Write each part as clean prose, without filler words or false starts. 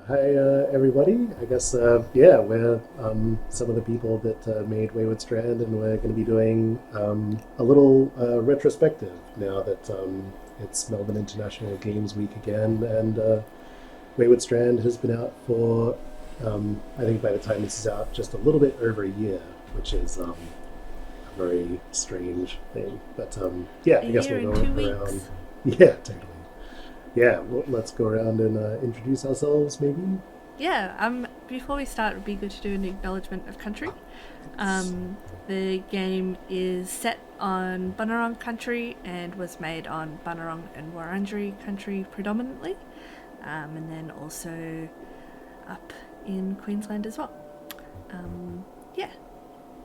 Hi, everybody. I guess, yeah, we're some of the people that made Wayward Strand, and we're going to be doing a little retrospective now that it's Melbourne International Games Week again, and Wayward Strand has been out for, I think by the time this is out, just a little bit over a year, which is a very strange thing. But yeah, A I guess year we'll and go two around. weeks. Yeah, totally. Yeah, well, let's go around and introduce ourselves, maybe. Yeah, before we start, it would be good to do an acknowledgement of country. Yes. The game is set on Bunurong country and was made on Bunurong and Wurundjeri country predominantly, and then also up in Queensland as well. Yeah,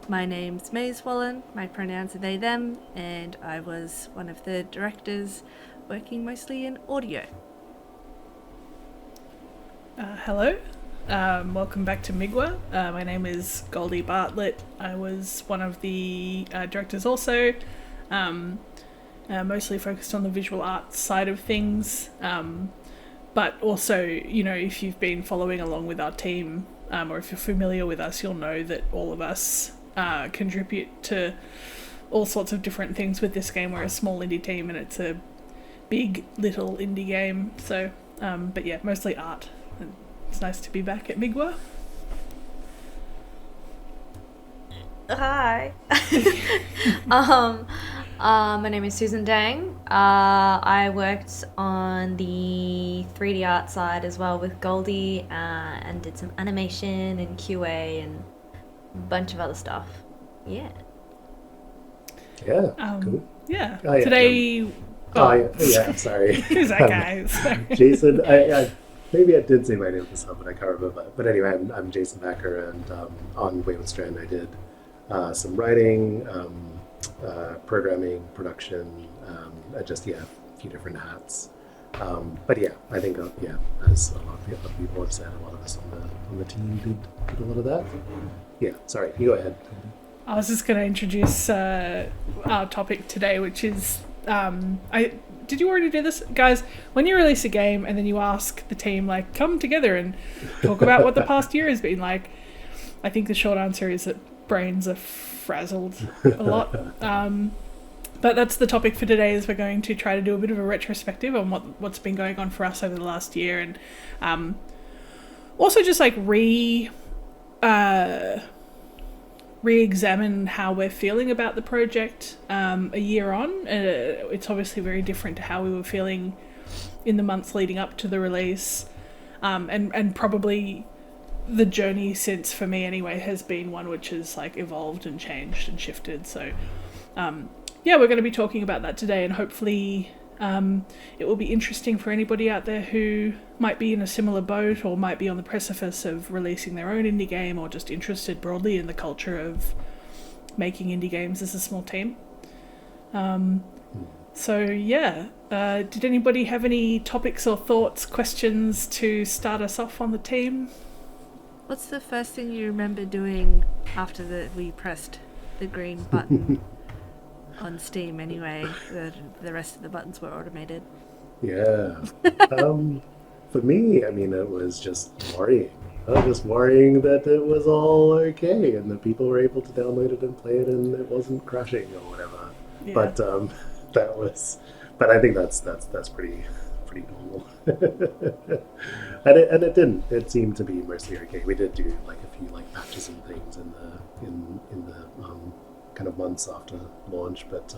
my name's Maze Wallen, my pronouns are they, them, and I was one of the directors working mostly in audio. Hello, welcome back to Migwa. My name is Goldie Bartlett. I was one of the directors also, mostly focused on the visual arts side of things. But also, if you've been following along with our team, or if you're familiar with us, you'll know that all of us contribute to all sorts of different things with this game. We're a small indie team and it's a big little indie game. So, but yeah, mostly art. It's nice to be back at Migwa. Hi. um, my name is Susan Dang. I worked on the 3D art side as well with Goldie, and did some animation and QA and a bunch of other stuff. Yeah. Yeah, Um, cool. yeah. Oh, yeah, Today. Oh, yeah, yeah, I'm sorry. Who's that guy? Sorry. Jason, maybe I did say my name at the top, but I can't remember. But anyway, I'm Jason Backer, and on Wayward Strand, I did some writing, programming, production, just, yeah, a few different hats. But yeah, I think, yeah, as a lot of the other people have said, a lot of us on the team did a lot of that. Yeah, sorry, you go ahead. I was just going to introduce our topic today, which is did you already do this, guys? When you release a game and then you ask the team, like, come together and talk about what the past year has been like, I think the short answer is that brains are frazzled a lot. But that's the topic for today. Is we're going to try to do a bit of a retrospective on what's been going on for us over the last year, and also just like re-examine how we're feeling about the project a year on. It's obviously very different to how we were feeling in the months leading up to the release, and probably the journey since, for me anyway, has been one which has like evolved and changed and shifted. So yeah, we're going to be talking about that today, and hopefully it will be interesting for anybody out there who might be in a similar boat or might be on the precipice of releasing their own indie game, or just interested broadly in the culture of making indie games as a small team. So yeah, did anybody have any topics or thoughts, questions to start us off on the team? What's the first thing you remember doing after we pressed the green button on Steam anyway? The rest of the buttons were automated. Yeah. For me, I mean, it was just worrying. I was just worrying that it was all okay and that people were able to download it and play it and it wasn't crashing or whatever. Yeah. But that was, but I think that's pretty normal. And it didn't. It seemed to be mostly okay. We did do like a few like patches and things in the kind of months after launch, but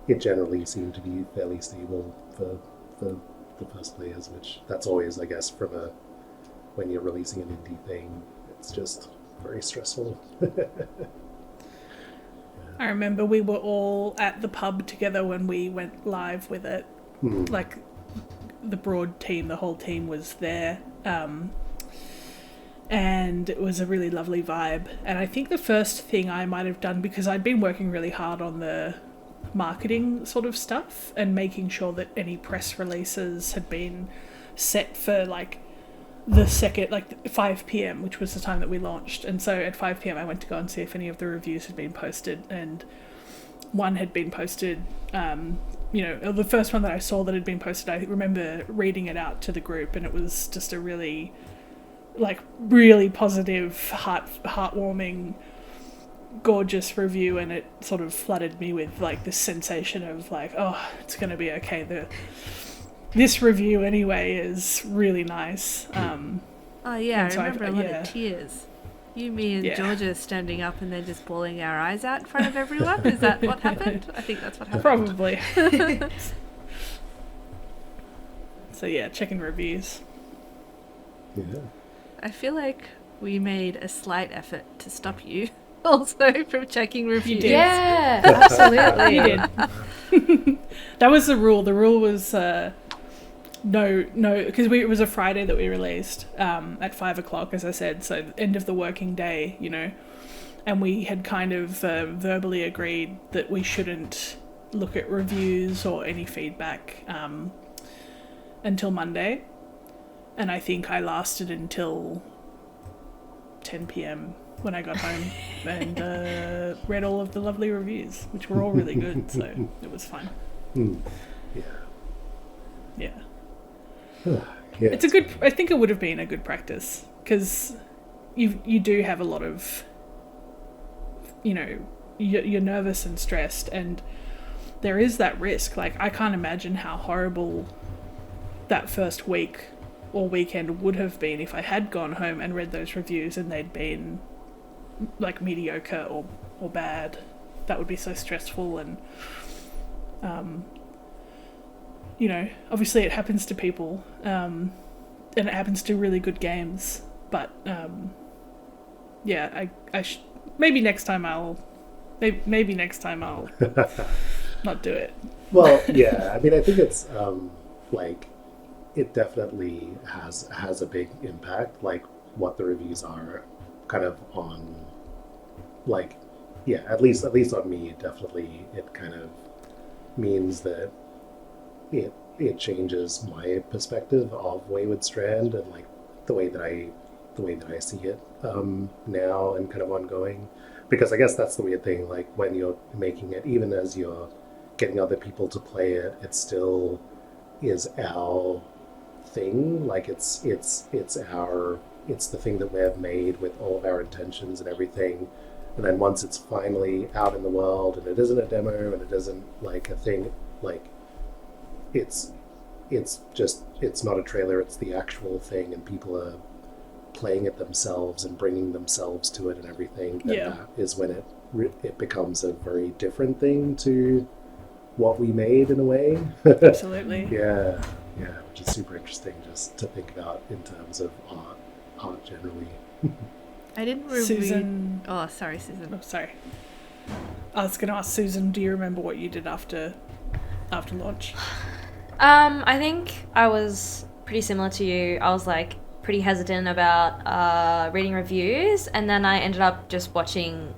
it generally seemed to be fairly stable for the first players, which that's always, I guess, when you're releasing an indie thing, it's just very stressful. I remember we were all at the pub together when we went live with it. Like, the broad team, the whole team was there. And it was a really lovely vibe. And I think the first thing I might have done, because I'd been working really hard on the marketing sort of stuff and making sure that any press releases had been set for like the second, like 5 p.m, which was the time that we launched. And so at 5 p.m, I went to go and see if any of the reviews had been posted, and one had been posted the first one that I saw that had been posted, I remember reading it out to the group, and it was just a really, really positive, heartwarming, gorgeous review, and it sort of flooded me with this sensation of oh, it's going to be okay. This review anyway is really nice. Oh yeah, I and so remember a lot of tears. You, me, and Georgia standing up and then just bawling our eyes out in front of everyone. Is that what happened? I think that's what happened. Probably. So yeah, checking reviews. Yeah. I feel like we made a slight effort to stop you also from checking reviews. did. Yeah, absolutely. You did. That was the rule. The rule was no, because it was a Friday that we released at 5 o'clock, as I said, so end of the working day, and we had kind of verbally agreed that we shouldn't look at reviews or any feedback until Monday, and I think I lasted until 10 p.m. when I got home and read all of the lovely reviews, which were all really good, so it was fun. Yeah. Yeah. Yeah. It's a good. I think it would have been a good practice because you do have a lot of, you're nervous and stressed, and there is that risk. I can't imagine how horrible that first week or weekend would have been if I had gone home and read those reviews and they'd been mediocre or bad. That would be so stressful, and obviously it happens to people, and it happens to really good games, but maybe next time I'll not do it. Well, yeah, I mean, I think it's it definitely has a big impact, what the reviews are kind of on, at least on me, it kind of means that it changes my perspective of Wayward Strand and the way that I see it now and kind of ongoing, because I guess that's the weird thing, when you're making it, even as you're getting other people to play it, it still is our thing. It's the thing that we've made with all of our intentions and everything, and then once it's finally out in the world and it isn't a demo and it isn't a thing, it's not a trailer, it's the actual thing, and people are playing it themselves and bringing themselves to it and everything. That is when it becomes a very different thing to what we made in a way. Absolutely. Yeah, which is super interesting just to think about in terms of art generally. I didn't review... Susan... Oh, sorry, Susan. Oh, sorry. I was going to ask Susan, do you remember what you did after launch? I think I was pretty similar to you. I was pretty hesitant about reading reviews, and then I ended up just watching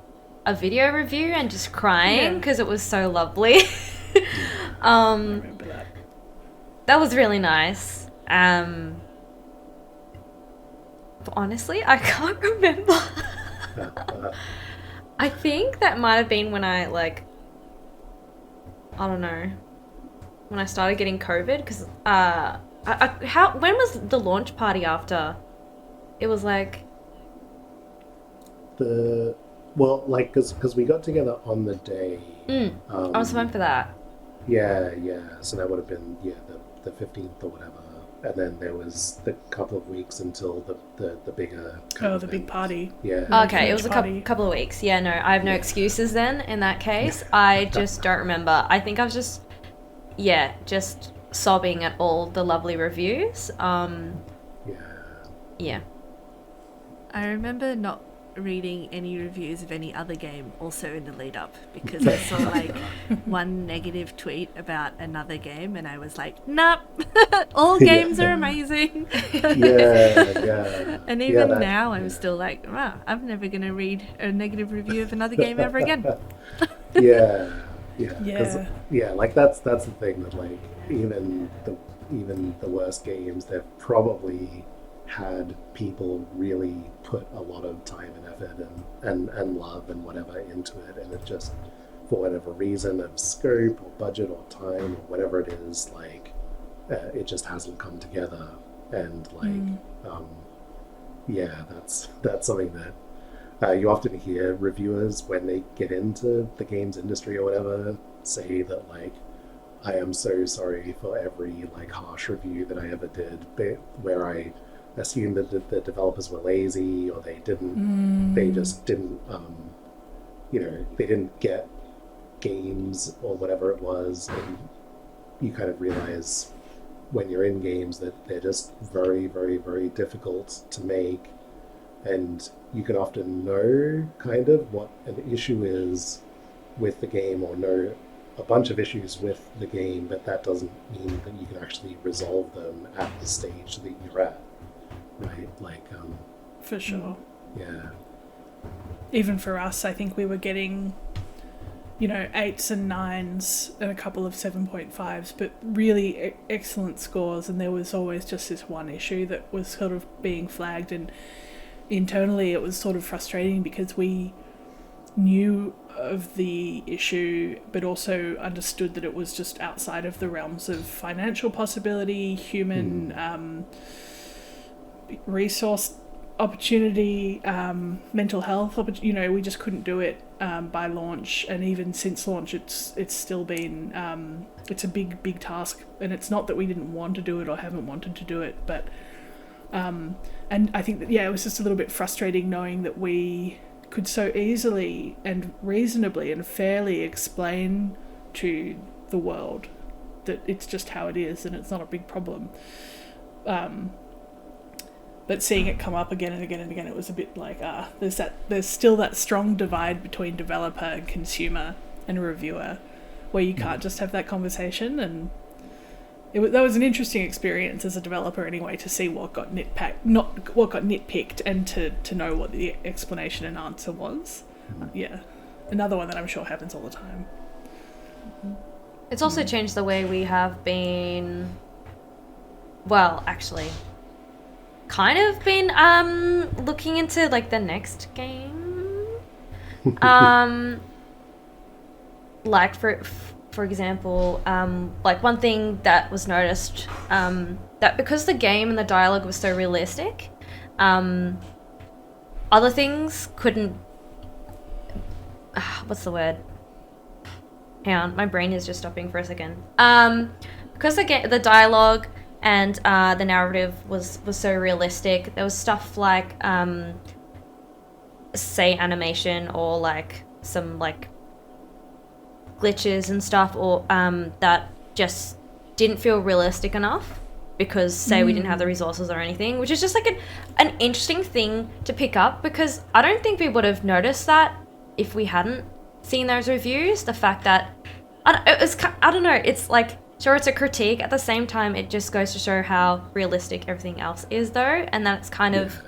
a video review and just crying because it was so lovely. I remember that. That was really nice. But honestly, I can't remember. I think that might have been when I don't know, when I started getting COVID, because when was the launch party after? It was because we got together on the day. I was fine for that. Yeah. So that would have been the 15th or whatever, and then there was the couple of weeks until the bigger. The big party. Yeah. Okay, it was a couple of weeks. Yeah, no, I have no excuses then in that case. I just don't remember. I think I was just sobbing at all the lovely reviews. Yeah. I remember not reading any reviews of any other game also in the lead up, because I saw one negative tweet about another game and I was like, nope, all games are amazing. Yeah. And even now I'm still like, wow, I'm never going to read a negative review of another game ever again. Yeah. That's the thing, that even the worst games, they've probably had people really put a lot of time and effort and love and whatever into it, and it just for whatever reason of scope or budget or time or whatever it is, like it just hasn't come together. And like, yeah, that's something that you often hear reviewers when they get into the games industry or whatever say that like, I am so sorry for every like harsh review that I ever did, where I assumed that the developers were lazy or they just didn't, they didn't get games or whatever it was, and you kind of realize when you're in games that they're just very, very, very difficult to make, and you can often know kind of what an issue is with the game or know a bunch of issues with the game, but that doesn't mean that you can actually resolve them at the stage that you're at, right? Like, For sure. yeah. Even for us, I think we were getting, 8s and 9s and a couple of 7.5s, but really excellent scores, and there was always just this one issue that was sort of being flagged, and internally it was sort of frustrating because we knew of the issue but also understood that it was just outside of the realms of financial possibility, human resource opportunity, mental health we just couldn't do it by launch, and even since launch it's still been it's a big task, and it's not that we didn't want to do it or haven't wanted to do it, but and I think that it was just a little bit frustrating knowing that we could so easily and reasonably and fairly explain to the world that it's just how it is and it's not a big problem. But seeing it come up again and again and again, it was a bit like, there's still that strong divide between developer and consumer and reviewer, where you can't just have that conversation. And that was an interesting experience as a developer anyway, to see what got nitpicked, and to know what the explanation and answer was. Another one that I'm sure happens all the time. It's also changed the way we have been, well, actually, kind of been looking into like the next game. Like for example, like one thing that was noticed, that because the game and the dialogue was so realistic, other things couldn't, what's the word? Hang on, my brain is just stopping for a second. Because the dialogue and the narrative was so realistic, there was stuff like, say, animation or like some like glitches and stuff, or that just didn't feel realistic enough because, say, we didn't have the resources or anything, which is just like an interesting thing to pick up, because I don't think we would have noticed that if we hadn't seen those reviews. The fact that I don't know, it's like, sure, it's a critique, at the same time it just goes to show how realistic everything else is though, and that's kind of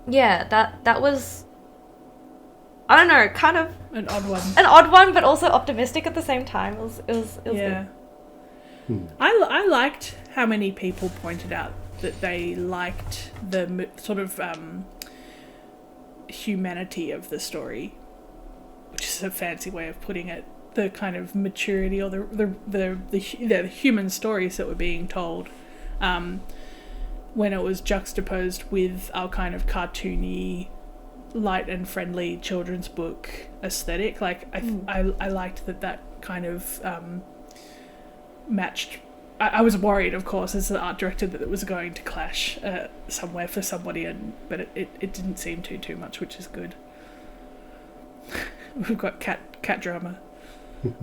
that was, I don't know, kind of An odd one, but also optimistic at the same time. It was good. I liked how many people pointed out that they liked the sort of humanity of the story, which is a fancy way of putting it. The kind of maturity or the human stories that were being told, when it was juxtaposed with our kind of cartoony, light and friendly children's book aesthetic. Like I liked that kind of matched. I was worried, of course, as the art director, that it was going to clash somewhere for somebody, but it didn't seem to too much, which is good. We've got cat drama.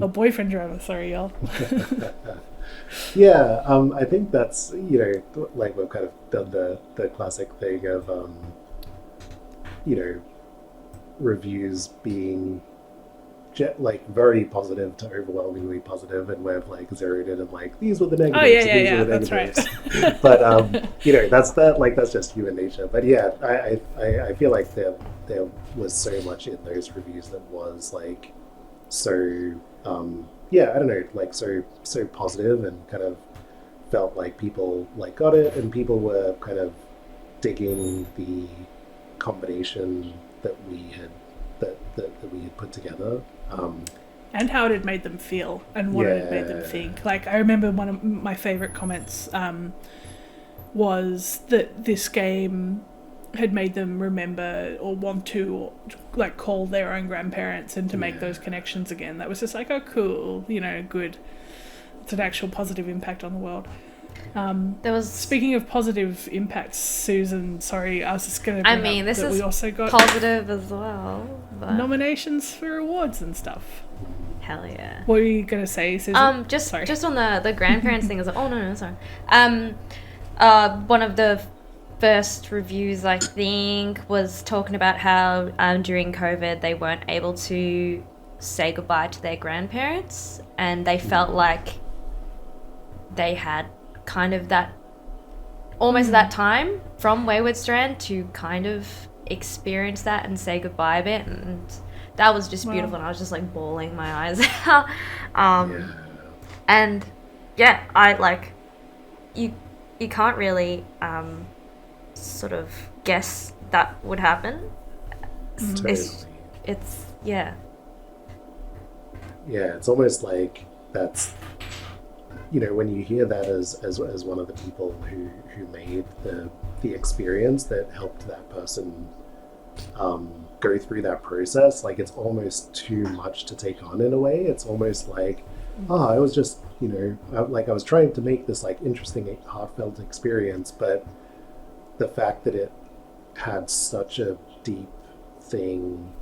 Or boyfriend drama, sorry, y'all. Yeah, I think that's, like we've kind of done the classic thing of, reviews being like very positive to overwhelmingly positive, and we've like zeroed in and like, these were the negatives. These were the negatives. Right. But that's just human nature. But yeah, I feel like there was so much in those reviews that was like so I don't know, like so positive, and kind of felt like people like got it, and people were kind of digging the combination that we had put together. and how it had made them feel and what it had made them Yeah. think. Like, I remember one of my favourite comments was that this game had made them remember or want to, or, like, call their own grandparents and to make those connections again. That was just like, oh, cool, you know, good. It's an actual positive impact on the world. There was Speaking of positive impacts, Susan, sorry, I was just going to I bring mean, up this that is we also got positive as well. But nominations for awards and stuff. hell yeah. What were you going to say, Susan? Just Sorry. just on the grandparents thing. Oh no, sorry. One of the first reviews, I think, was talking about how during COVID they weren't able to say goodbye to their grandparents, and they felt like they had kind of that almost that time from Wayward Strand to kind of experience that and say goodbye a bit, and that was just beautiful. And I was just like bawling my eyes out. And yeah, I like you can't really sort of guess that would happen. Totally. It's yeah. Yeah, it's almost like that's, you know, when you hear that as one of the people who made the experience that helped that person go through that process, like, it's almost too much to take on in a way. It's almost like, I was just, you know, I was trying to make this like interesting, heartfelt experience, but the fact that it had such a deep thing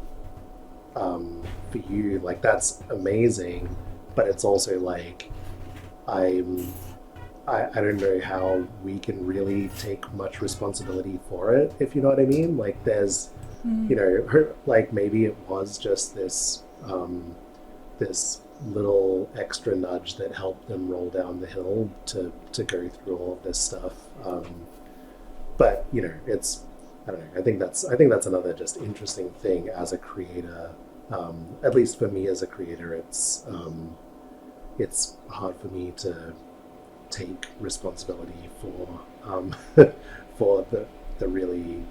for you, like, that's amazing. But it's also like, I don't know how we can really take much responsibility for it, if you know what I mean. Like, there's, you know, like, maybe it was just this this little extra nudge that helped them roll down the hill to go through all of this stuff. But you know, it's, I don't know. I think that's another just interesting thing as a creator. At least for me as a creator, it's hard for me to take responsibility for for the really,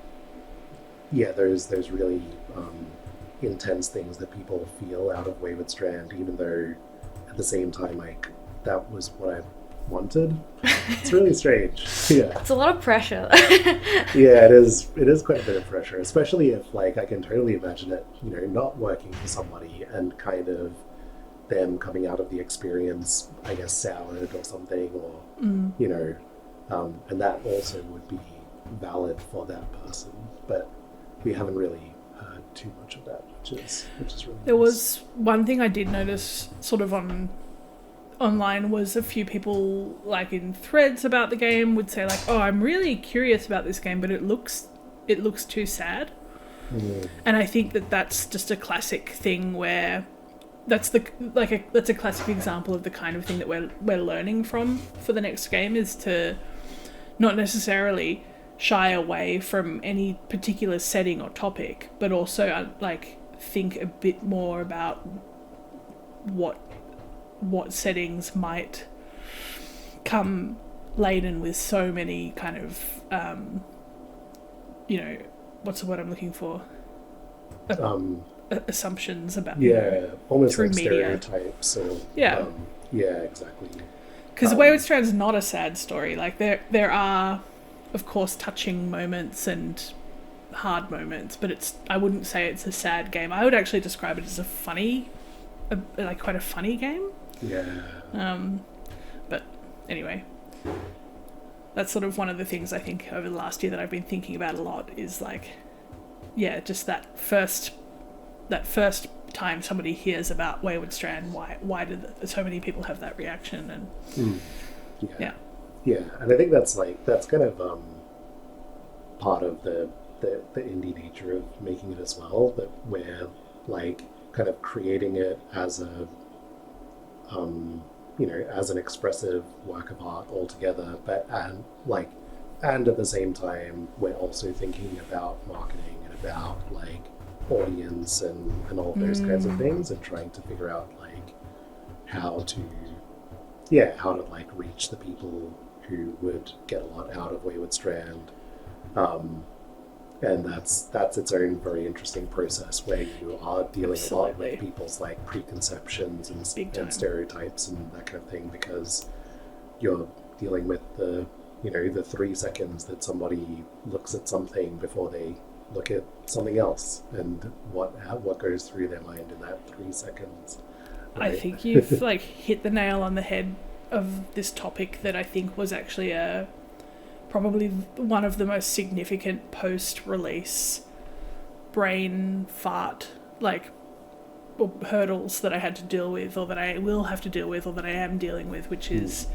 those really intense things that people feel out of Wayward Strand, even though at the same time, like, that was what I wanted. It's really strange. Yeah. It's a lot of pressure. Yeah, it is quite a bit of pressure, especially if, like, I can totally imagine it, you know, not working for somebody and kind of them coming out of the experience, I guess, soured or something, or you know, and that also would be valid for that person. But we haven't really heard too much of that, which is really There nice. was one thing I did notice sort of online was a few people, like, in threads about the game would say, like, oh, I'm really curious about this game, but it looks too sad. And I think that's just a classic thing where that's a classic example of the kind of thing that we're learning from for the next game, is to not necessarily shy away from any particular setting or topic, but also like think a bit more about what settings might come laden with so many kind of you know, what's the word I'm looking for? Assumptions about, you know, almost through like media. stereotypes or Yeah. exactly. Because Wayward Strand's not a sad story. Like, there are, of course, touching moments and hard moments, but I wouldn't say it's a sad game. I would actually describe it as like quite a funny game. Yeah. But anyway, that's sort of one of the things I think over the last year that I've been thinking about a lot is, like, yeah, just that first time somebody hears about Wayward Strand, why did so many people have that reaction? And yeah. And I think that's kind of part of the indie nature of making it as well, that we're, like, kind of creating it as a you know, as an expressive work of art altogether, and at the same time we're also thinking about marketing and about, like, audience and all of those kinds of things, and trying to figure out, like, how to like reach the people who would get a lot out of Wayward Strand. and that's its own very interesting process where you are dealing a lot Absolutely. with people's like preconceptions Big time. and stereotypes and that kind of thing, because you're dealing with the the 3 seconds that somebody looks at something before they look at something else, and what goes through their mind in that 3 seconds. I Right? think you've like hit the nail on the head of this topic that I think was actually probably one of the most significant post-release brain fart like hurdles that I had to deal with, or that I will have to deal with, or that I am dealing with, which is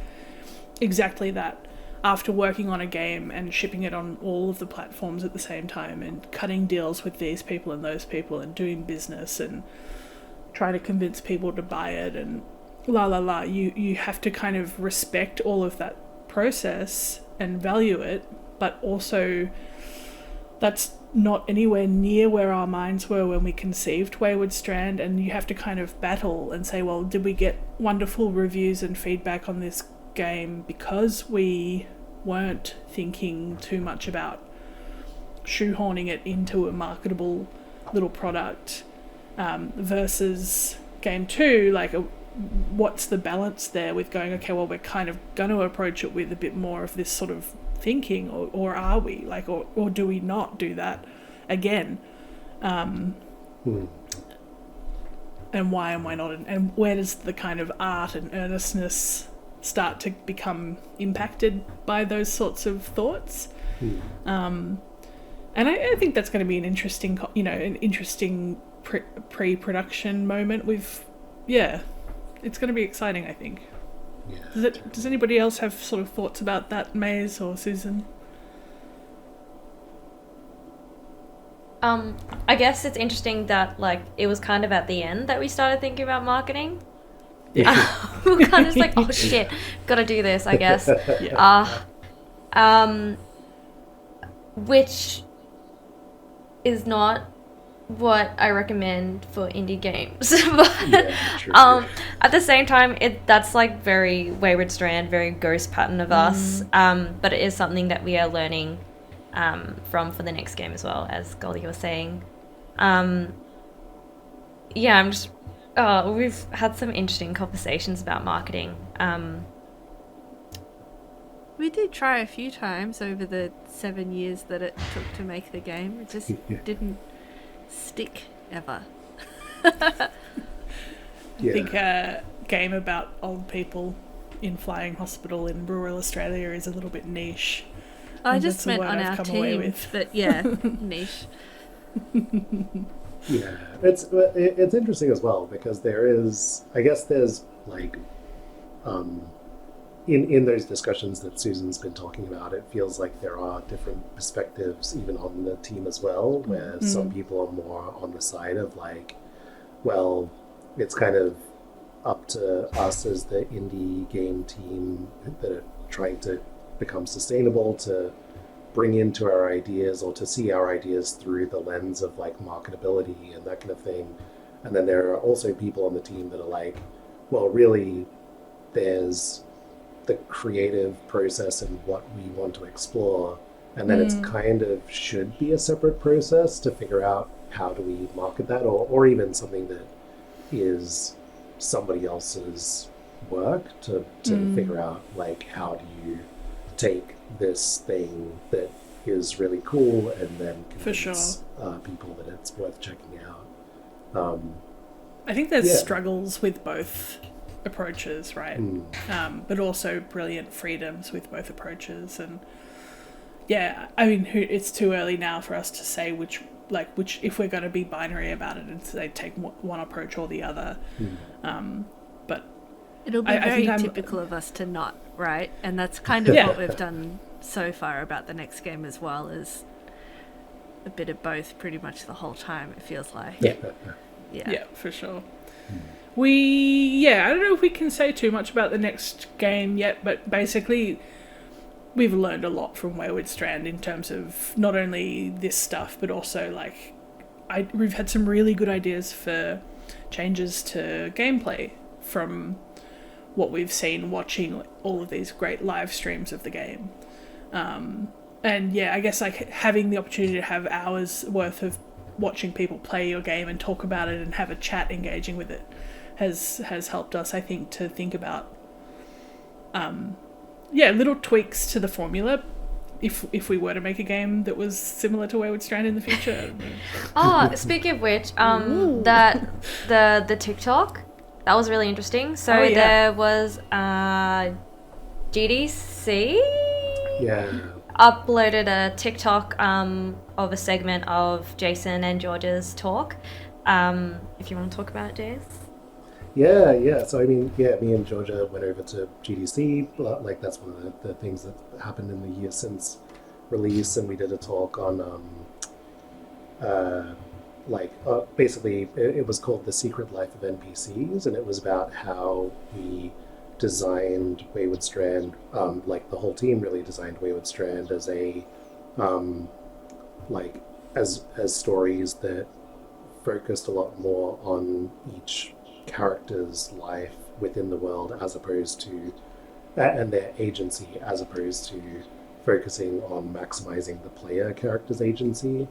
exactly that. After working on a game and shipping it on all of the platforms at the same time, and cutting deals with these people and those people, and doing business and trying to convince people to buy it, and you have to kind of respect all of that process and value it, but also that's not anywhere near where our minds were when we conceived Wayward Strand, and you have to kind of battle and say, well, did we get wonderful reviews and feedback on this game because we weren't thinking too much about shoehorning it into a marketable little product, versus game 2, like what's the balance there with going, okay, well, we're kind of going to approach it with a bit more of this sort of thinking, or are we, like, or do we not do that again, and why and why not, and where does the kind of art and earnestness start to become impacted by those sorts of thoughts. And I think that's going to be an interesting pre-production moment with, it's going to be exciting, I think. Yeah. Does anybody else have sort of thoughts about that, Maze or Susan? I guess it's interesting that like it was kind of at the end that we started thinking about marketing. Yeah. We're kind of just like, oh shit, gotta do this, I guess. Which is not what I recommend for indie games. But Yeah, true. at the same time, that's like very Wayward Strand, very Ghost pattern of us. But it is something that we are learning for the next game as well, as Goldie was saying. We've had some interesting conversations about marketing. We did try a few times over the 7 years that it took to make the game. It just didn't stick ever. I think a game about old people in flying hospital in rural Australia is a little bit niche. I And just that's the meant word on I've our come away team, with. but yeah, niche. Yeah, it's interesting as well, because there's like, in those discussions that Susan's been talking about, it feels like there are different perspectives even on the team as well, where some people are more on the side of like, well, it's kind of up to us as the indie game team that are trying to become sustainable to bring into our ideas, or to see our ideas through the lens of like marketability and that kind of thing. And then there are also people on the team that are like, well, really, there's the creative process and what we want to explore, and then it's kind of should be a separate process to figure out how do we market that, or even something that is somebody else's work to figure out like, how do you take this thing that is really cool and then convince people that it's worth checking out. I think there's struggles with both approaches, right? But also brilliant freedoms with both approaches. And I mean, it's too early now for us to say which if we're going to be binary about it and say take one approach or the other. But It'll be very typical of us to not, right? And that's kind of what we've done so far about the next game as well, is a bit of both pretty much the whole time, it feels like. Yeah, for sure. I don't know if we can say too much about the next game yet, but basically we've learned a lot from Wayward Strand in terms of not only this stuff, but also like we've had some really good ideas for changes to gameplay from what we've seen watching all of these great live streams of the game. And yeah, I guess like having the opportunity to have hours worth of watching people play your game and talk about it and have a chat engaging with it has helped us, I think, to think about little tweaks to the formula if we were to make a game that was similar to Wayward Strand in the future. Oh, speaking of which, that the TikTok, that was really interesting. So there was GDC uploaded a TikTok of a segment of Jason and George's talk. If you want to talk about it, Jace. Yeah. So I mean, me and Georgia went over to GDC. Like that's one of the things that happened in the year since release, and we did a talk on basically it was called The Secret Life of NPCs, and it was about how we designed Wayward Strand, like the whole team really designed Wayward Strand as a as stories that focused a lot more on each character's life within the world as opposed to and their agency as opposed to focusing on maximizing the player character's agency.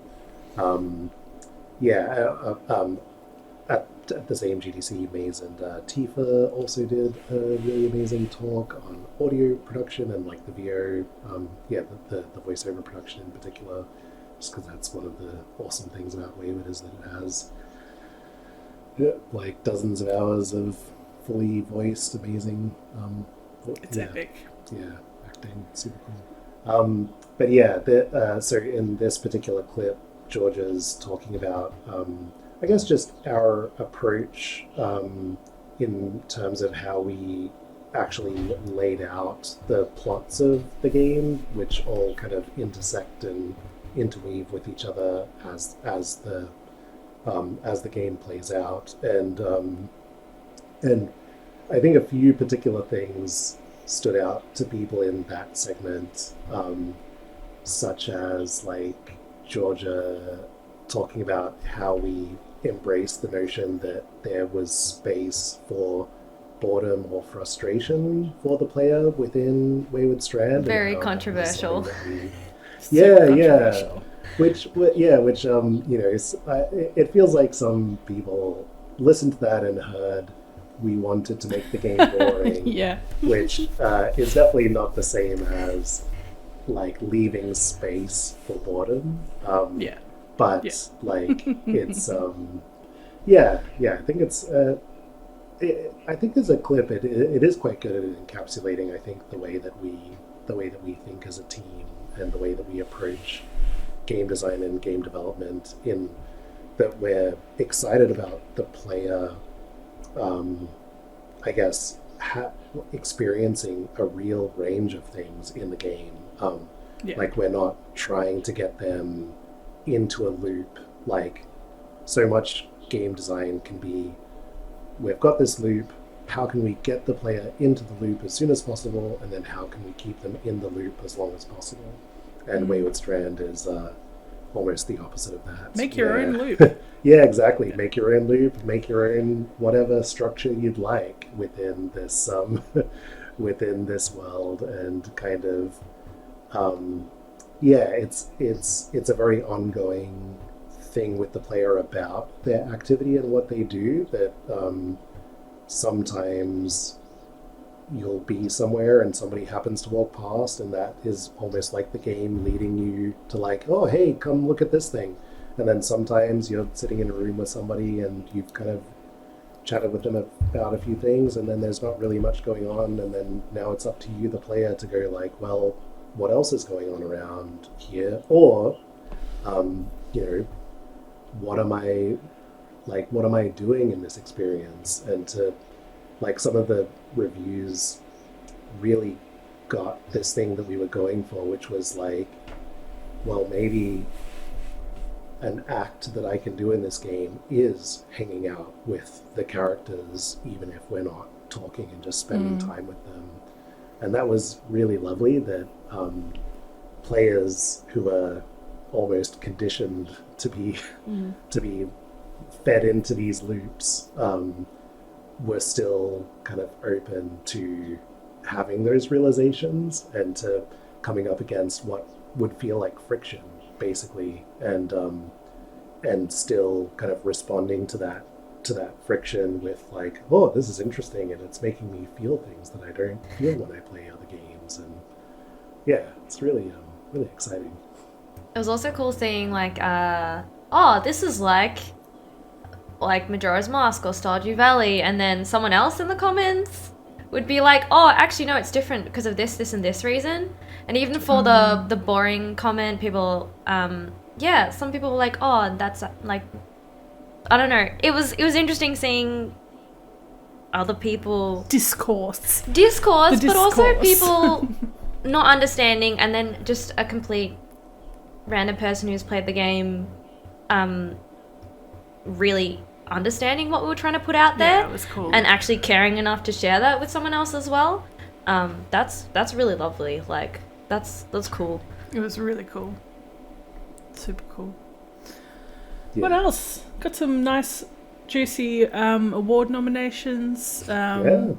At the same GDC, Maze and Tifa also did a really amazing talk on audio production and like the VO, the voiceover production in particular, just because that's one of the awesome things about Wayward is that it has like dozens of hours of fully voiced amazing It's epic. Acting, super cool. But yeah, so in this particular clip, Georgia's talking about I guess just our approach in terms of how we actually laid out the plots of the game, which all kind of intersect and interweave with each other as the game plays out, and I think a few particular things stood out to people in that segment, such as like Georgia talking about how we embrace the notion that there was space for boredom or frustration for the player within Wayward Strand. Very controversial. Which it feels like some people listened to that and heard we wanted to make the game boring. Which is definitely not the same as like leaving space for boredom. But like it's I think it's I think there's a clip. It is quite good at encapsulating, I think, the way that we think as a team and the way that we approach game design and game development, in that we're excited about the player I guess experiencing a real range of things in the game. Like we're not trying to get them into a loop. Like so much game design can be, we've got this loop, how can we get the player into the loop as soon as possible, and then how can we keep them in the loop as long as possible? And Wayward Strand is almost the opposite of that. Make your own loop. Yeah, exactly. Make your own loop, make your own whatever structure you'd like within this within this world, and kind of it's a very ongoing thing with the player about their activity and what they do, that sometimes you'll be somewhere and somebody happens to walk past, and that is almost like the game leading you to like, oh hey, come look at this thing. And then sometimes you're sitting in a room with somebody and you've kind of chatted with them about a few things, and then there's not really much going on, and then now it's up to you, the player, to go like, well, what else is going on around here? Or what am I doing in this experience? And to like, some of the reviews really got this thing that we were going for, which was like, well, maybe an act that I can do in this game is hanging out with the characters, even if we're not talking, and just spending time with them. And that was really lovely, that players who are almost conditioned to be fed into these loops were still kind of open to having those realizations and to coming up against what would feel like friction, basically, and still kind of responding to that friction with like, oh, this is interesting, and it's making me feel things that I don't feel when I play other games, and yeah, it's really really exciting. It was also cool seeing like, oh, this is like Majora's Mask or Stardew Valley, and then someone else in the comments would be like, oh, actually no, it's different because of this, and this reason. And even for the boring comment, people, yeah, some people were like, oh, that's like, I don't know. It was interesting seeing other people Discourse. but also people not understanding, and then just a complete random person who's played the game, really understanding what we were trying to put out there. Yeah, it was cool. And actually caring enough to share that with someone else as well. That's really lovely. Like, that's cool. It was really cool. Super cool. Yeah. What else? Got some nice, juicy award nominations. Yeah.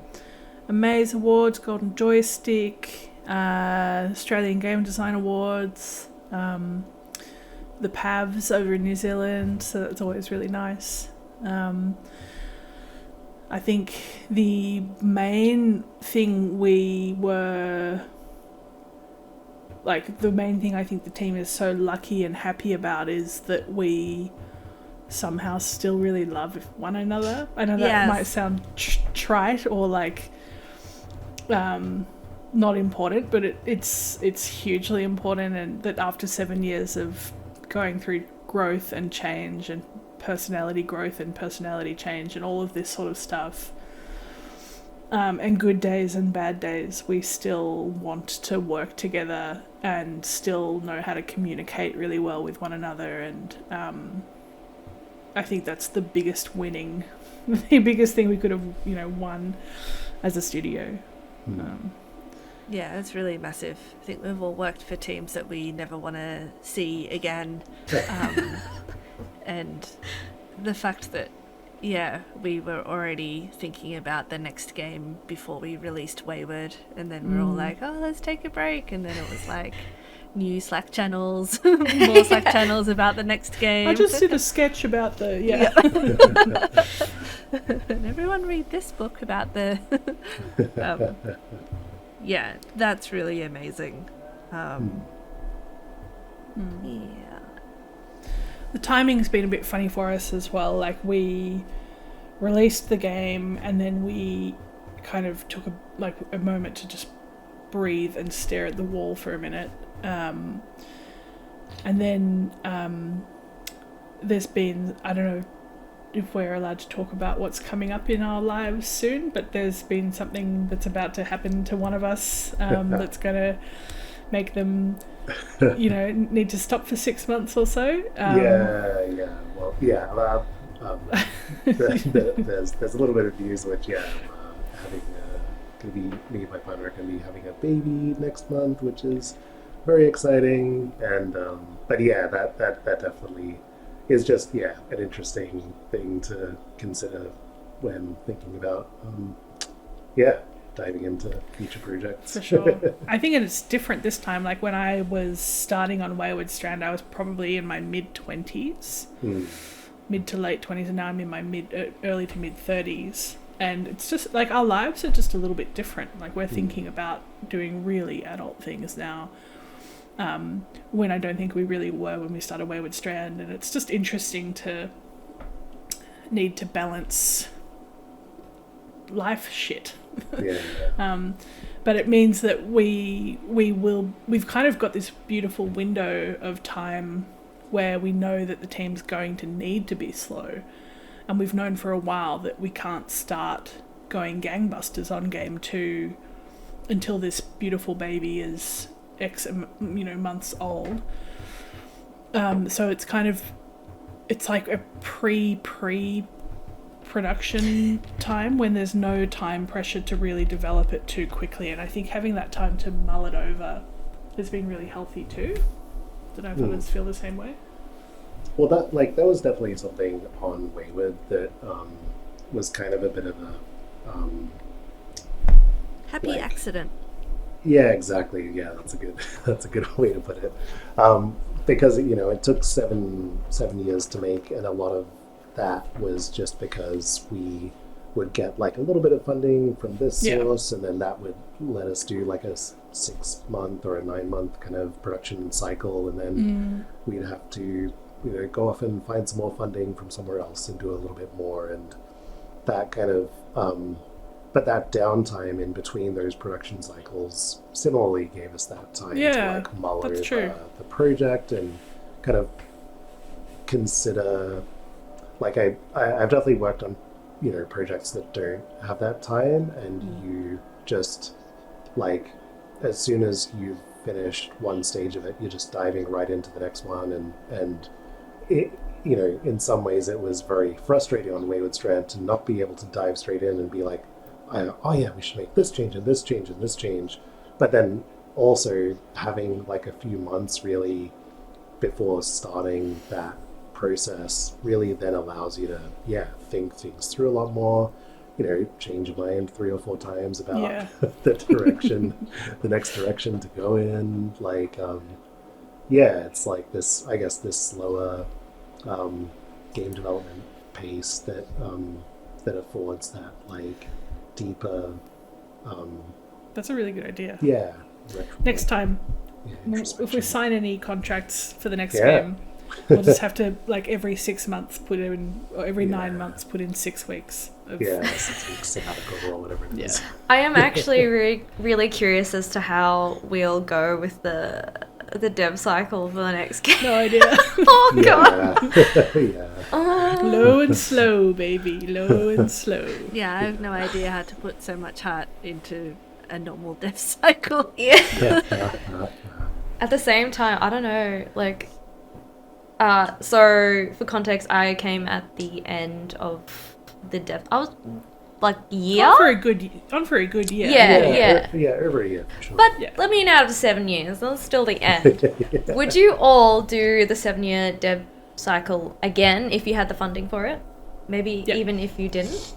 Amaze Awards, Golden Joystick, Australian Game Design Awards, the PAVs over in New Zealand, so that's always really nice. I think the main thing I think the team is so lucky and happy about is that we somehow still really love one another. I know that Yes. might sound trite or like not important, but it's hugely important, and that after 7 years of going through growth and change and personality growth and personality change and all of this sort of stuff, and good days and bad days, we still want to work together and still know how to communicate really well with one another. And I think that's the biggest thing we could have, won as a studio. Yeah, it's really massive. I think we've all worked for teams that we never want to see again. And the fact that, yeah, we were already thinking about the next game before we released Wayward, and then we were all like, oh, let's take a break. And then it was like new Slack channels, more Slack channels about the next game. I just did a sketch about the, And everyone read this book about the... yeah, that's really amazing. Yeah. The timing's been a bit funny for us as well. Like, we released the game and then we kind of took a moment to just breathe and stare at the wall for a minute. And then there's been, I don't know if we're allowed to talk about what's coming up in our lives soon, but there's been something that's about to happen to one of us that's going to make them, need to stop for 6 months or so. There's a little bit of news which, having me and my partner are going to be having a baby next month, which is very exciting. And but yeah, that definitely is just an interesting thing to consider when thinking about diving into future projects. For sure. I think it's different this time. Like, when I was starting on Wayward Strand, I was probably in my mid-20s, mid to late 20s, and now I'm in my early to mid-30s. And it's just like our lives are just a little bit different. Like, we're thinking about doing really adult things now, when I don't think we really were when we started Wayward Strand. And it's just interesting to need to balance life shit. But it means that we've kind of got this beautiful window of time where we know that the team's going to need to be slow, and we've known for a while that we can't start going gangbusters on game 2 until this beautiful baby is X months old. So it's like a pre-production time when there's no time pressure to really develop it too quickly, and I think having that time to mull it over has been really healthy too. Don't know if others feel the same way. Well, that was definitely something on Wayward that was kind of a bit of a Happy accident. Yeah, exactly. Yeah, that's a good that's a good way to put it. Because it took seven years to make, and a lot of that was just because we would get like a little bit of funding from this Yeah. source, and then that would let us do like a 6 month or a 9 month kind of production cycle, and then we'd have to go off and find some more funding from somewhere else and do a little bit more, and that kind of but that downtime in between those production cycles similarly gave us that time to Yeah, like mull that's over true. the project and kind of consider, like I've definitely worked on projects that don't have that time, and you just like as soon as you've finished one stage of it, you're just diving right into the next one, and it, in some ways it was very frustrating on Wayward Strand to not be able to dive straight in and be like, oh yeah, we should make this change and this change and this change, but then also having like a few months really before starting that process really then allows you to think things through a lot more, change your mind 3 or 4 times about Yeah. the direction the next direction to go in, like it's like this, I guess, this slower game development pace that affords that like deeper That's a really good idea. retro- Next time, if we introspection. sign any contracts for the next Yeah. game, we'll just have to like every 6 months put in, or every 9 months put in 6 weeks of 6 weeks sabbatical or whatever it is. I am actually really curious as to how we'll go with the dev cycle for the next game. no idea. Oh god. Yeah. Low and slow, baby. Low and slow. Yeah, I have no idea how to put so much heart into a normal dev cycle. Yeah. At the same time, I don't know, like so for context, I came at the end of the dev. I was like year. On for a good year. Yeah. Over a year for sure. But Yeah. let me in out of 7 years. That's still the end. Would you all do the 7-year dev cycle again if you had the funding for it? Maybe Yeah. even if you didn't?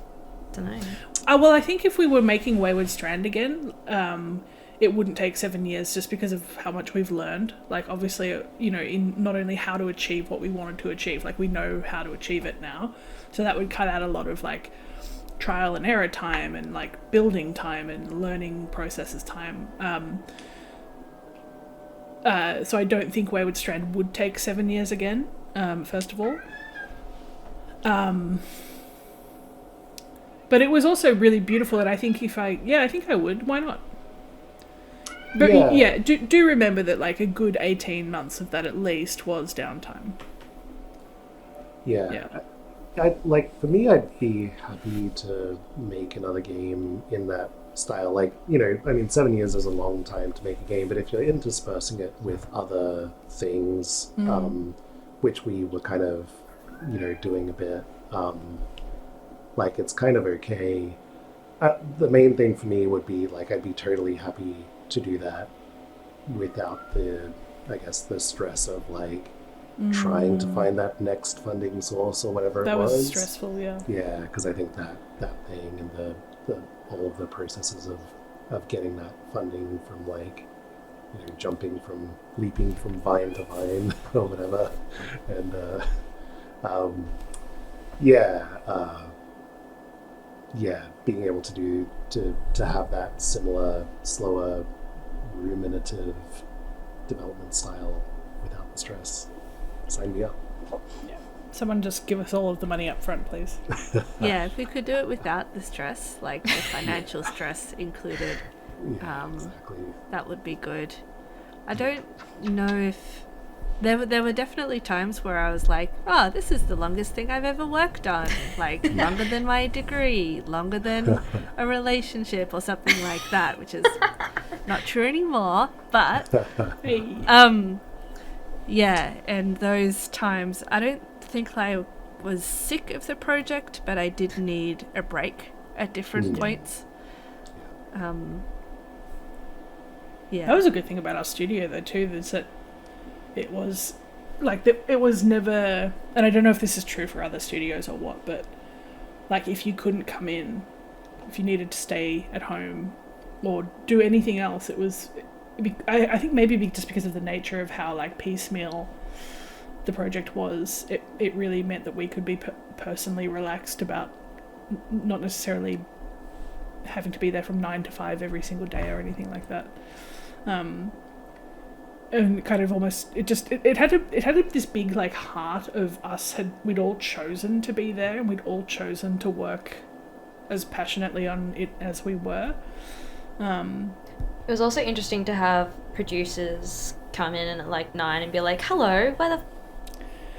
Don't know. Well, I think if we were making Wayward Strand again, it wouldn't take 7 years just because of how much we've learned. Like, obviously, in not only how to achieve what we wanted to achieve, like, we know how to achieve it now. So that would cut out a lot of, like, trial and error time and, like, building time and learning processes time. So I don't think Wayward Strand would take 7 years again, first of all. But it was also really beautiful, and I think I think I would. Why not? But Yeah. do remember that like a good 18 months of that at least was downtime. Yeah. Like for me, I'd be happy to make another game in that style. Like, 7 years is a long time to make a game, but if you're interspersing it with other things, which we were kind of, doing a bit, like it's kind of okay. The main thing for me would be like, I'd be totally happy to do that without the stress of like, trying to find that next funding source or whatever That it was. was stressful, yeah. Yeah, because I think that thing and the all of the processes of getting that funding from like, leaping from vine to vine or whatever, and being able to have that similar, slower, ruminative development style without the stress. Sign me up. Someone just give us all of the money up front, please. Yeah, if we could do it without the stress, like the financial stress included, Yeah, exactly. that would be good. I don't know if there were definitely times where I was like, oh, this is the longest thing I've ever worked on, like longer than my degree, longer than a relationship or something like that, which is not true anymore, but Hey. yeah, and those times I don't think I was sick of the project, but I did need a break at different points. Yeah. That was a good thing about our studio, though, too, is that it was like it was never, and I don't know if this is true for other studios or what, but like if you couldn't come in, if you needed to stay at home or do anything else. It was, I think maybe just because of the nature of how like piecemeal the project was, it really meant that we could be personally relaxed about not necessarily having to be there from 9 to 5 every single day or anything like that. And kind of almost it had this big like heart of us. We'd all chosen to be there, and we'd all chosen to work as passionately on it as we were. It was also interesting to have producers come in at like 9 and be like, "Hello, why the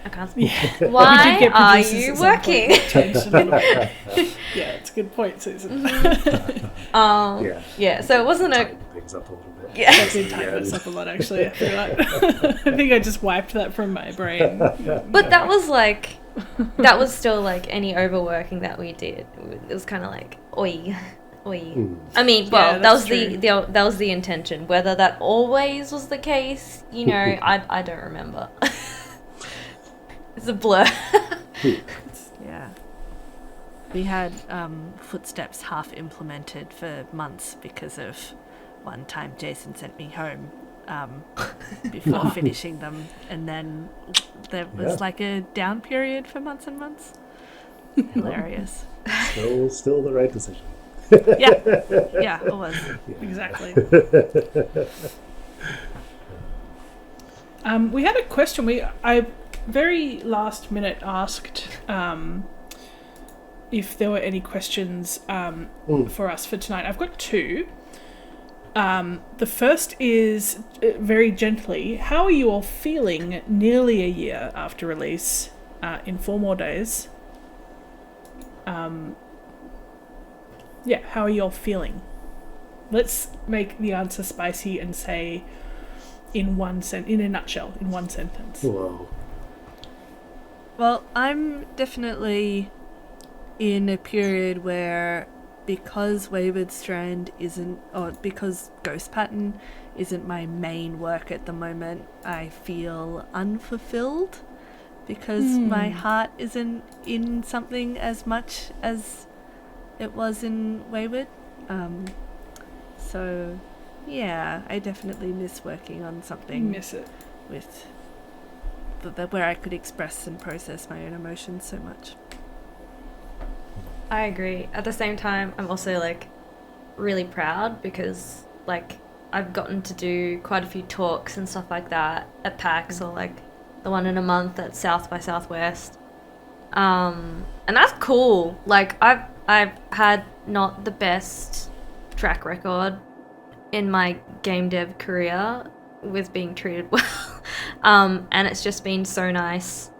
I can't speak. Yeah. Why are you working?" Yeah, it's a good point, Susan. Yeah. So it wasn't a Tighten things up a little bit. yeah. I did tighten this up a lot, actually. I feel like I think I just wiped that from my brain. But that was like, that was still like any overworking that we did. It was kind of like, oi. I mean, well, Yeah, that was that's that was the intention. Whether that always was the case, you know, I don't remember. It's a blur. Yeah. We had footsteps half implemented for months because of one time Jason sent me home before finishing them, and then there was like a down period for months and months. Hilarious. Still the right decision. Yeah, it was. Exactly. We had a question. I very last minute asked if there were any questions for us for tonight. I've got two. The first is very gently, how are you all feeling nearly a year after release, in 4 more days? Yeah, how are you all feeling? Let's make the answer spicy and say in a nutshell, in one sentence. Whoa. Well, I'm definitely in a period where, because Wayward Strand isn't, or because Ghost Pattern isn't my main work at the moment, I feel unfulfilled because my heart isn't in something as much as it was in Wayward. So, yeah, I definitely miss working on something Miss it. with where I could express and process my own emotions so much. I agree. At the same time, I'm also like really proud because like I've gotten to do quite a few talks and stuff like that at PAX, or like the one in a month at South by Southwest. And that's cool. Like I've had not the best track record in my game dev career with being treated well. And it's just been so nice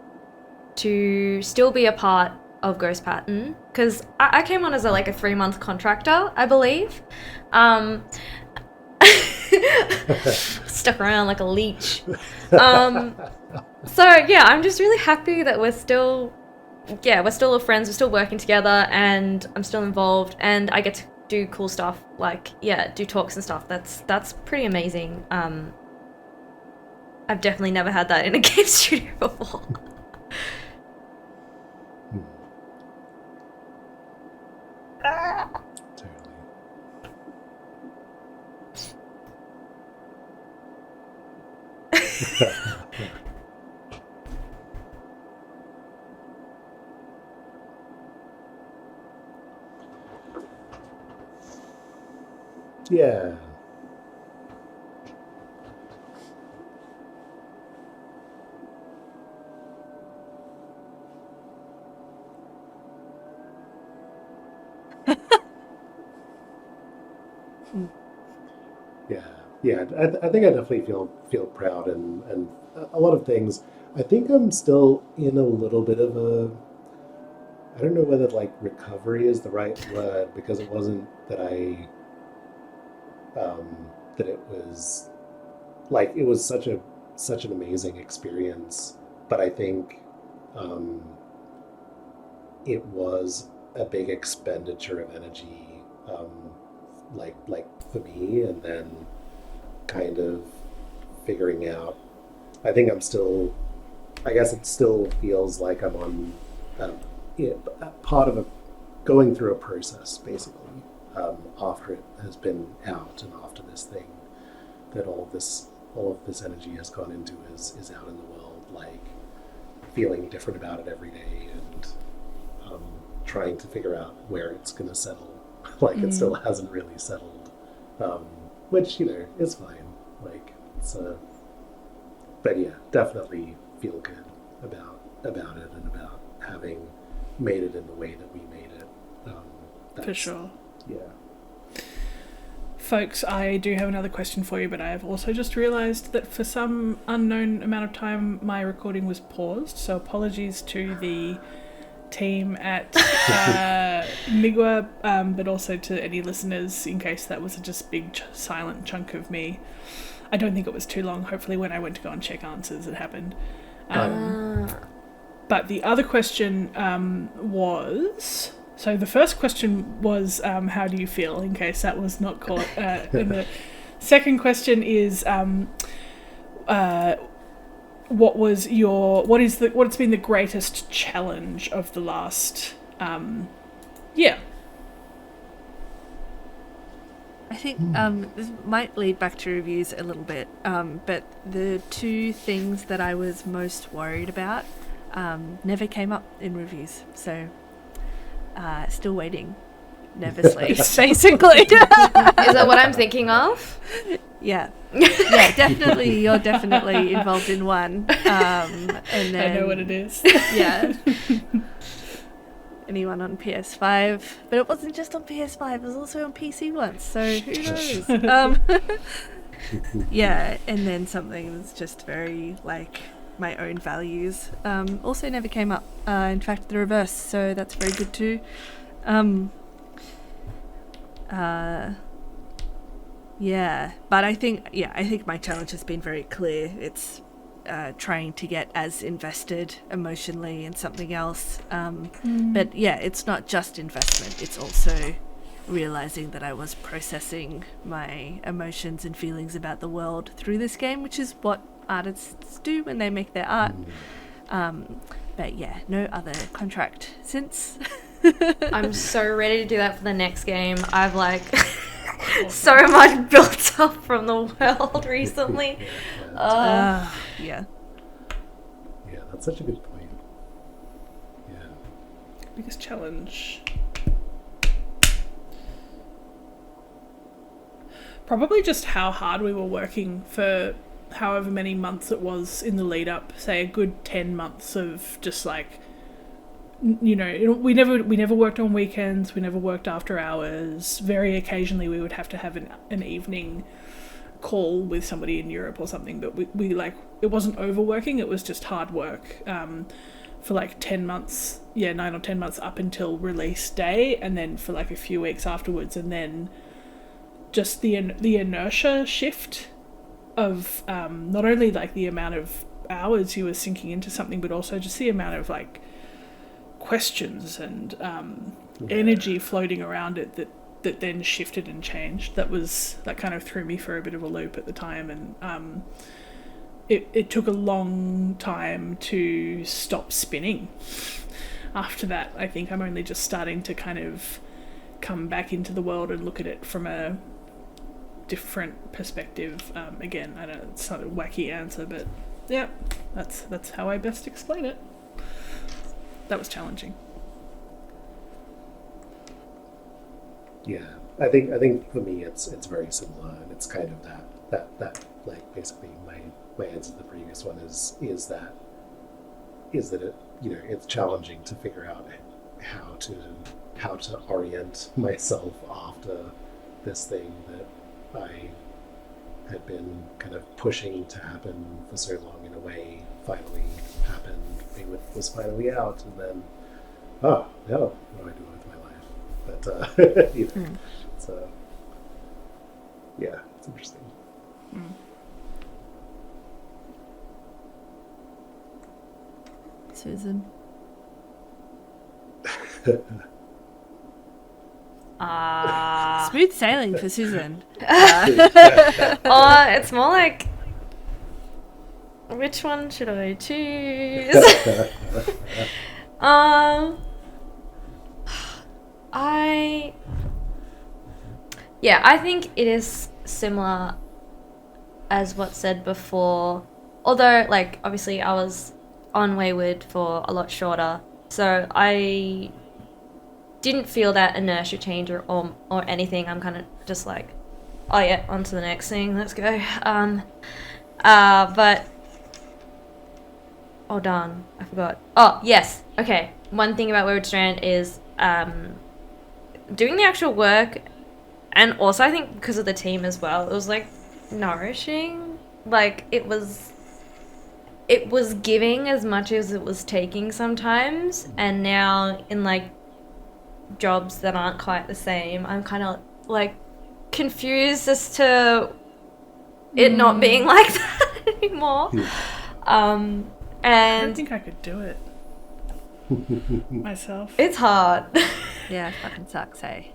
to still be a part of Ghost Pattern, because I came on as a 3-month contractor, I believe. Stuck around like a leech. So yeah, I'm just really happy that we're still all friends, we're still working together, and I'm still involved, and I get to do cool stuff do talks and stuff. That's pretty amazing. I've definitely never had that in a game studio before. Totally. Yeah. Yeah. I think I definitely feel proud and a lot of things. I think I'm still in a little bit of a. I don't know whether recovery is the right word, because it wasn't that that it was it was such an amazing experience, but I think it was a big expenditure of energy, for me, and then kind of figuring out. I think I'm still. I guess it still feels like I'm on part of going through a process, basically, after it has been out and after this thing that all of this energy has gone into is out in the world, like feeling different about it every day and trying to figure out where it's going to settle. Like it still hasn't really settled, which is fine. Like it's but yeah, definitely feel good about it and about having made it in the way that we made it. For sure. Yeah. Folks, I do have another question for you, but I have also just realised that for some unknown amount of time my recording was paused, so apologies to the team at Migwa, but also to any listeners in case that was a just big silent chunk of me. I don't think it was too long. Hopefully when I went to go and check answers it happened. But the other question was... So the first question was, how do you feel, in case that was not caught. And the second question is, what's been the greatest challenge of the last year? I think this might lead back to reviews a little bit, but the two things that I was most worried about never came up in reviews, so still waiting nervously, basically. Is that what I'm thinking of? Yeah, definitely. You're definitely involved in one, and then I know what it is. Yeah. Anyone on PS5, but it wasn't just on PS5, it was also on PC once, so who knows? Yeah, and then something that's just very like my own values also never came up, in fact the reverse, so that's very good too. Yeah, but I think my challenge has been very clear. It's trying to get as invested emotionally in something else. But yeah, it's not just investment, it's also realizing that I was processing my emotions and feelings about the world through this game, which is what artists do when they make their art. But yeah, no other contract since. I'm so ready to do that for the next game. I've so much built up from the world recently. Yeah. Yeah, that's such a good point. Yeah. Biggest challenge. Probably just how hard we were working for however many months it was in the lead up, say a good 10 months of just like, we never worked on weekends, we never worked after hours. Very occasionally we would have to have an evening call with somebody in Europe or something, but we it wasn't overworking, it was just hard work for like 10 months, 9 or 10 months up until release day, and then for like a few weeks afterwards, and then just the inertia shift of not only like the amount of hours you were sinking into something, but also just the amount of like questions and energy floating around it that then shifted and changed. That kind of threw me for a bit of a loop at the time, and it took a long time to stop spinning. After that, I think I'm only just starting to kind of come back into the world and look at it from a different perspective. Again, I know it's not a wacky answer, but yeah, that's how I best explain it. That was challenging. Yeah, I think for me it's very similar, and it's kind of that like basically my answer to the previous one is that it, it's challenging to figure out how to orient myself after this thing that I had been kind of pushing to happen for so long. In a way, finally happened. It was finally out, and then now what do I do with my life? But so yeah, it's interesting. Susan. Smooth sailing for Susan. It's more like, which one should I choose? Yeah, I think it is similar as what's said before. Although, like, obviously I was on Wayward for a lot shorter, so I didn't feel that inertia change or anything. I'm kind of just like, oh yeah, on to the next thing, let's go. But oh darn, I forgot. Oh yes, okay. One thing about Wayward Strand is doing the actual work, and also I think because of the team as well, it was like nourishing. Like it was giving as much as it was taking sometimes, and now in like jobs that aren't quite the same, I'm kind of like confused as to it not being like that anymore. I And don't think I could do it myself. it's hard. Yeah, it fucking sucks, hey.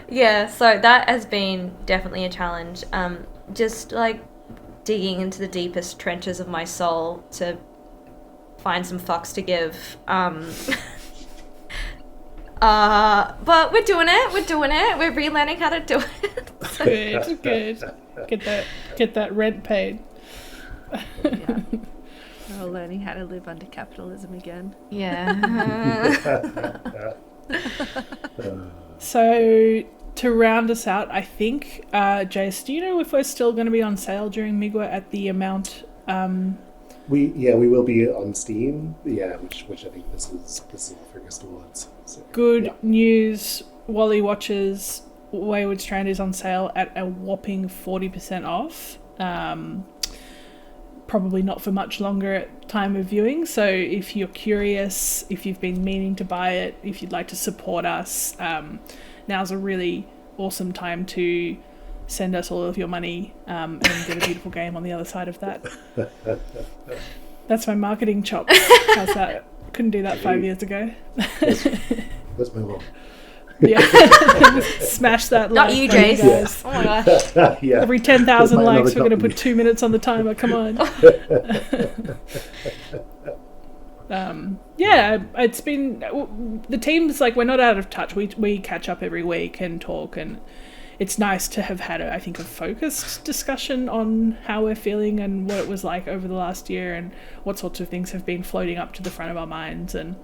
Yeah, so that has been definitely a challenge. Just like digging into the deepest trenches of my soul to find some fucks to give. But we're doing it. We're relearning how to do it. Good. Get that rent paid. Yeah. We're all learning how to live under capitalism again. Yeah. So to round us out, I think, Jace, do you know if we're still going to be on sale during Migwa at the amount? We will be on Steam. Yeah, which I think this is focused towards. So, Good yeah. news, Wally Watchers, Wayward Strand is on sale at a whopping 40% off. Probably not for much longer at time of viewing, so if you're curious, if you've been meaning to buy it, if you'd like to support us, now's a really awesome time to send us all of your money and get a beautiful game on the other side of that. That's my marketing chops. How's that? Couldn't do that 5 years ago. Let's move on. Yeah. Smash that Not like you, button, Jace. guys. Oh my gosh. Yeah. Every 10,000 Buy another likes, we're going to copy. put 2 minutes on the timer. Come on. Yeah, it's been... The team's like, we're not out of touch. We catch up every week and talk, and it's nice to have had, I think, a focused discussion on how we're feeling and what it was like over the last year and what sorts of things have been floating up to the front of our minds. And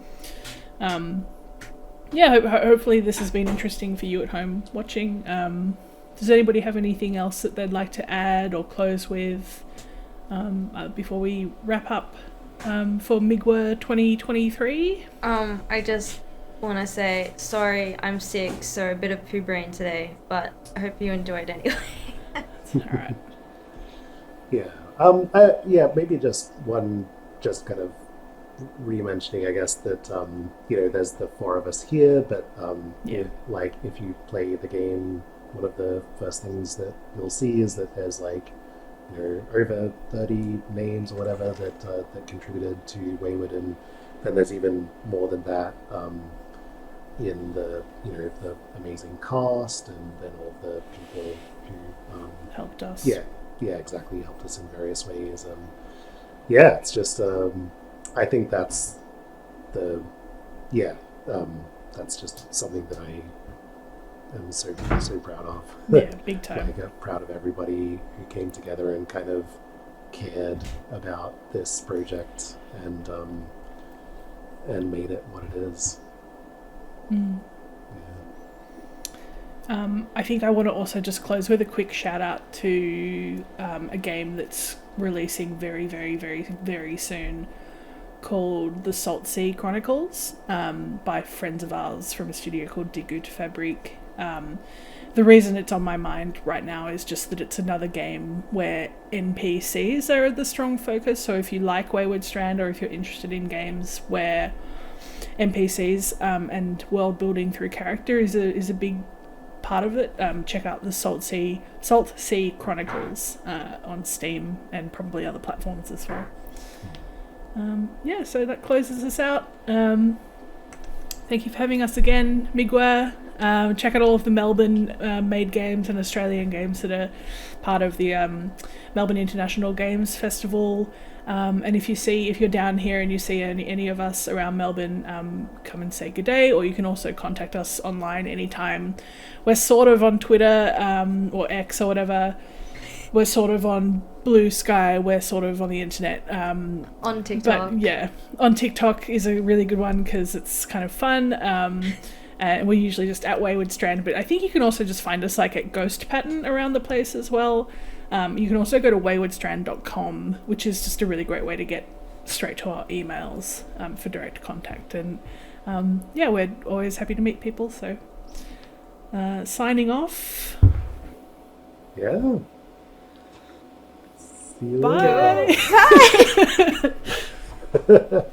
yeah, hopefully this has been interesting for you at home watching. Does anybody have anything else that they'd like to add or close with before we wrap up for Migwa 2023? I just want to say sorry, I'm sick, so a bit of poo brain today, but I hope you enjoyed anyway. All right. Yeah. Maybe just kind of re-mentioning, I guess, that there's the four of us here, but like if you play the game, one of the first things that you'll see is that there's like over 30 names or whatever that contributed to Wayward, and then there's even more than that in the the amazing cast, and then all the people who Helped us. yeah, exactly, helped us in various ways. It's just I think that's that's just something that I am so proud of. Yeah, big time. Like, I'm proud of everybody who came together and kind of cared about this project and made it what it is. Mm. I think I want to also just close with a quick shout out to a game that's releasing very, very, very, very soon called The Salt Sea Chronicles by friends of ours from a studio called Die Gute Fabrik. The reason it's on my mind right now is just that it's another game where NPCs are the strong focus. So if you like Wayward Strand, or if you're interested in games where NPCs and world building through character is a big part of it, check out the Salt Sea Chronicles on Steam and probably other platforms as well. So that closes us out. Thank you for having us again, Migwa. Check out all of the Melbourne made games and Australian games that are part of the Melbourne International Games Festival. And if you're down here and you see any of us around Melbourne, come and say good day, or you can also contact us online anytime. We're sort of on Twitter or X or whatever. We're sort of on Blue Sky. We're sort of on the internet. On TikTok. But yeah, on TikTok is a really good one because it's kind of fun. And we're usually just at Wayward Strand, but I think you can also just find us like at Ghost Pattern around the place as well. You can also go to waywardstrand.com, which is just a really great way to get straight to our emails for direct contact. And yeah, we're always happy to meet people. So signing off. Yeah. See you Bye. later.